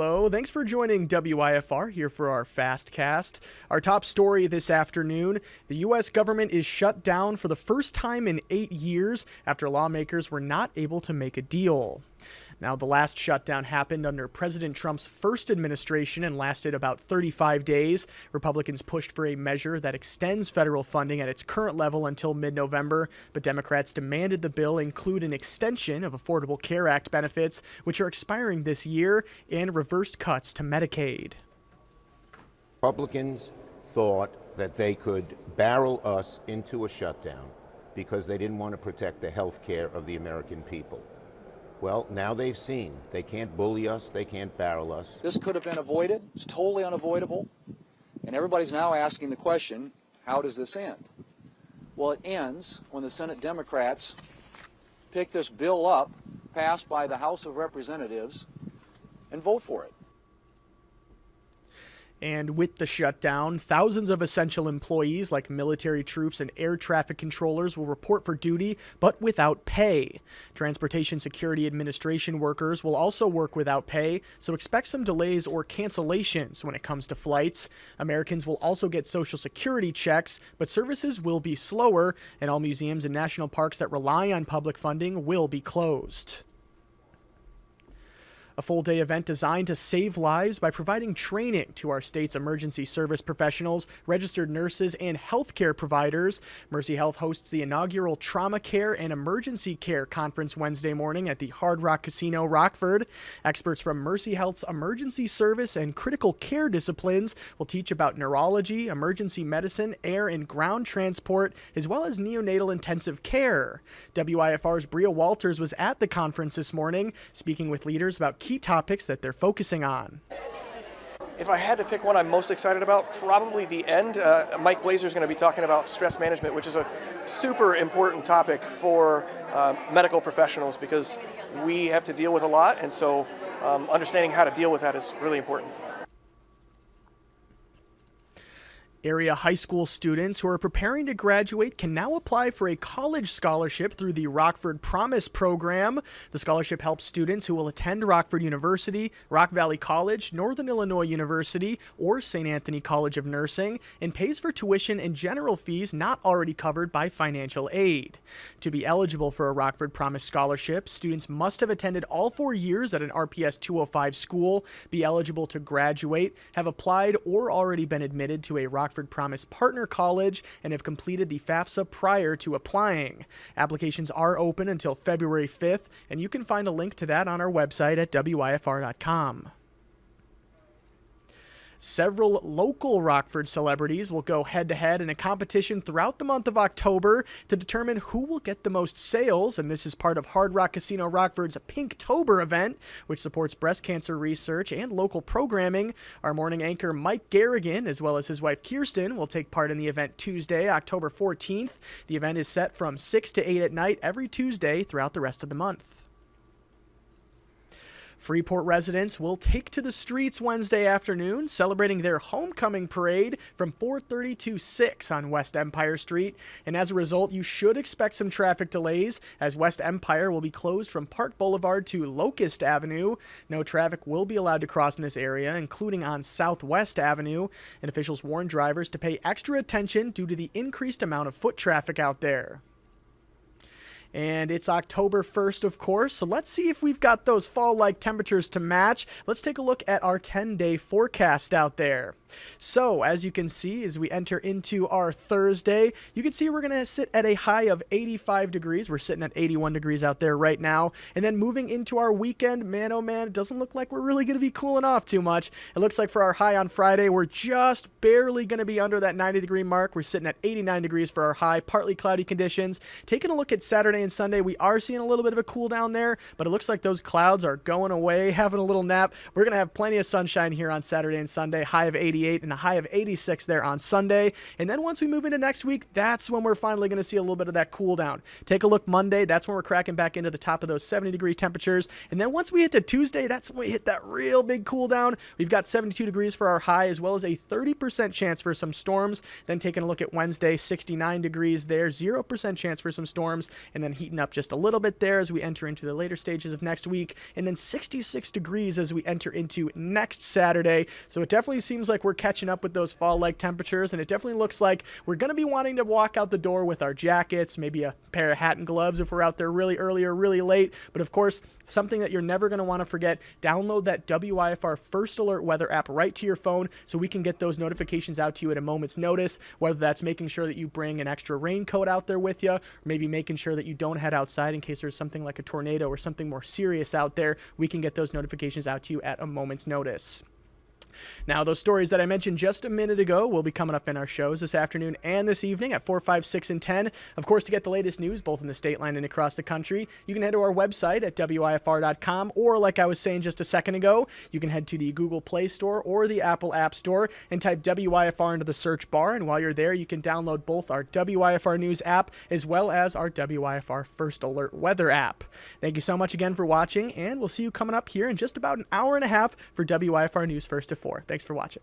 Hello, thanks for joining WIFR here for our FastCast. Our top story this afternoon, the U.S. government is shut down for the first time in 8 years after lawmakers were not able to make a deal. Now, the last shutdown happened under President Trump's first administration and lasted about 35 days. Republicans pushed for a measure that extends federal funding at its current level until mid-November, but Democrats demanded the bill include an extension of Affordable Care Act benefits, which are expiring this year, and reversed cuts to Medicaid. Republicans thought that they could barrel us into a shutdown because they didn't want to protect the health care of the American people. Well, now they've seen they can't bully us, they can't barrel us. This could have been avoided. It's totally unavoidable. And everybody's now asking the question, how does this end? Well, it ends when the Senate Democrats pick this bill up, passed by the House of Representatives, and vote for it. And with the shutdown, thousands of essential employees like military troops and air traffic controllers will report for duty, but without pay. Transportation Security Administration workers will also work without pay, so expect some delays or cancellations when it comes to flights. Americans will also get Social Security checks, but services will be slower, and all museums and national parks that rely on public funding will be closed. A full-day event designed to save lives by providing training to our state's emergency service professionals, registered nurses, and healthcare providers. Mercy Health hosts the inaugural Trauma Care and Emergency Care Conference Wednesday morning at the Hard Rock Casino Rockford. Experts from Mercy Health's emergency service and critical care disciplines will teach about neurology, emergency medicine, air and ground transport, as well as neonatal intensive care. WIFR's Bria Walters was at the conference this morning, speaking with leaders about key topics that they're focusing on. If I had to pick one I'm most excited about, probably the end. Mike Blazer is going to be talking about stress management, which is a super important topic for medical professionals because we have to deal with a lot, and so understanding how to deal with that is really important. Area high school students who are preparing to graduate can now apply for a college scholarship through the Rockford Promise program. The scholarship helps students who will attend Rockford University, Rock Valley College, Northern Illinois University, or St. Anthony College of Nursing, and pays for tuition and general fees not already covered by financial aid. To be eligible for a Rockford Promise scholarship, students must have attended all 4 years at an RPS 205 school, be eligible to graduate, have applied or already been admitted to a Rockford Promise Partner College, and have completed the FAFSA prior to applying. Applications are open until February 5th, and you can find a link to that on our website at WIFR.com. Several local Rockford celebrities will go head-to-head in a competition throughout the month of October to determine who will get the most sales, and this is part of Hard Rock Casino Rockford's Pinktober event, which supports breast cancer research and local programming. Our morning anchor Mike Garrigan, as well as his wife Kirsten, will take part in the event Tuesday, October 14th. The event is set from 6 to 8 at night every Tuesday throughout the rest of the month. Freeport residents will take to the streets Wednesday afternoon, celebrating their homecoming parade from 4:30 to 6 on West Empire Street. And as a result, you should expect some traffic delays, as West Empire will be closed from Park Boulevard to Locust Avenue. No traffic will be allowed to cross in this area, including on Southwest Avenue. And officials warn drivers to pay extra attention due to the increased amount of foot traffic out there. And it's October 1st, of course, so let's see if we've got those fall-like temperatures to match. Let's take a look at our 10-day forecast out there. So, as you can see, as we enter into our Thursday, you can see we're going to sit at a high of 85 degrees. We're sitting at 81 degrees out there right now. And then moving into our weekend, man, oh man, it doesn't look like we're really going to be cooling off too much. It looks like for our high on Friday, we're just barely going to be under that 90-degree mark. We're sitting at 89 degrees for our high, partly cloudy conditions. Taking a look at Saturday and Sunday, we are seeing a little bit of a cool down there, but it looks like those clouds are going away, having a little nap. We're going to have plenty of sunshine here on Saturday and Sunday, high of 88. 88 and a high of 86 there on Sunday. And then once we move into next week, that's when we're finally going to see a little bit of that cool down. Take a look Monday. That's when we're cracking back into the top of those 70-degree temperatures. And then once we hit to Tuesday, that's when we hit that real big cool down. We've got 72 degrees for our high, as well as a 30% chance for some storms. Then taking a look at Wednesday, 69 degrees there, 0% chance for some storms, and then heating up just a little bit there as we enter into the later stages of next week, and then 66 degrees as we enter into next Saturday. So it definitely seems like we're catching up with those fall-like temperatures, and it definitely looks like we're going to be wanting to walk out the door with our jackets, maybe a pair of hat and gloves if we're out there really early or really late. But of course, something that you're never going to want to forget, download that WIFR First Alert Weather app right to your phone so we can get those notifications out to you at a moment's notice, whether that's making sure that you bring an extra raincoat out there with you, or maybe making sure that you don't head outside in case there's something like a tornado or something more serious out there. We can get those notifications out to you at a moment's notice. Now, those stories that I mentioned just a minute ago will be coming up in our shows this afternoon and this evening at 4, 5, 6, and 10. Of course, to get the latest news, both in the state line and across the country, you can head to our website at WIFR.com, or like I was saying just a second ago, you can head to the Google Play Store or the Apple App Store and type WIFR into the search bar. And while you're there, you can download both our WIFR News app as well as our WIFR First Alert Weather app. Thank you so much again for watching, and we'll see you coming up here in just about an hour and a half for WIFR News First to 4. Thanks for watching.